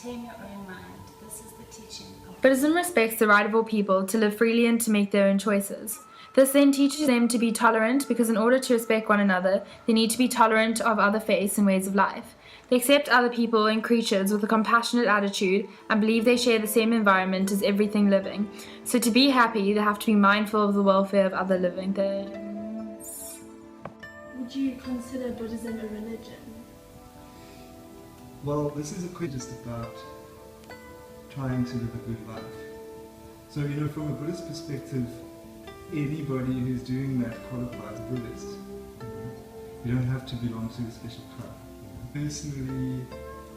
tame your own mind. This is the teaching of Buddhism respects the right of all people to live freely and to make their own choices. This then teaches them to be tolerant because in order to respect one another, they need to be tolerant of other faiths and ways of life. They accept other people and creatures with a compassionate attitude and believe they share the same environment as everything living. So to be happy, they have to be mindful of the welfare of other living things. Would you consider Buddhism a religion? Well, this is a question just about trying to live a good life. So, from a Buddhist perspective, anybody who's doing that qualifies Buddhist. You don't have to belong to a special club. Personally,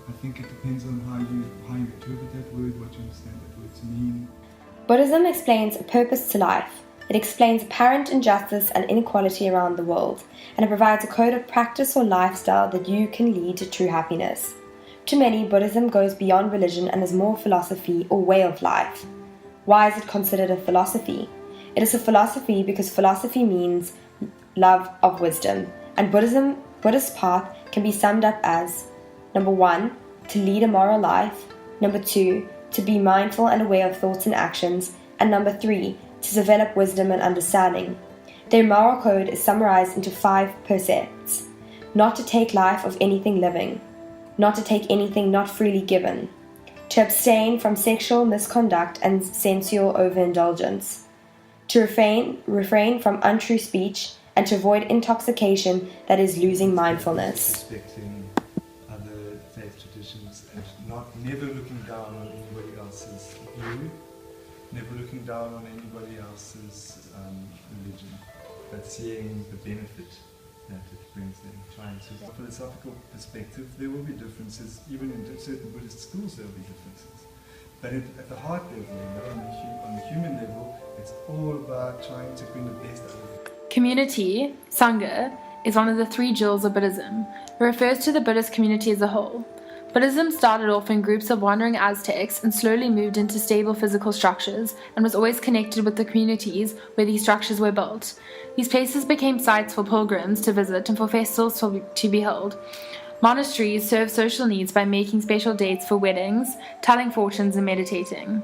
I think it depends on how you interpret that word, what you understand that word to mean. Buddhism explains a purpose to life. It explains apparent injustice and inequality around the world, and it provides a code of practice or lifestyle that you can lead to true happiness. To many, Buddhism goes beyond religion and is more philosophy or way of life. Why is it considered a philosophy? It is a philosophy because philosophy means love of wisdom, and Buddhist path can be summed up as: number 1, to lead a moral life; number 2, to be mindful and aware of thoughts and actions; and number 3, to develop wisdom and understanding. Their moral code is summarized into 5 precepts: not to take life of anything living, not to take anything not freely given, to abstain from sexual misconduct and sensual overindulgence, to refrain from untrue speech, and to avoid intoxication, that is losing mindfulness. Respecting other faith traditions and never looking down on anybody else's view, never looking down on anybody else's religion, but seeing the benefit that it brings them. Trying to, from a philosophical perspective, there will be differences, even in certain Buddhist schools there will be differences. But at the heart level, on the human level, it's all about trying to bring the best out of it. Community, Sangha, is one of the 3 jewels of Buddhism. It refers to the Buddhist community as a whole. Buddhism started off in groups of wandering Aztecs and slowly moved into stable physical structures and was always connected with the communities where these structures were built. These places became sites for pilgrims to visit and for festivals to be held. Monasteries serve social needs by making special dates for weddings, telling fortunes, and meditating.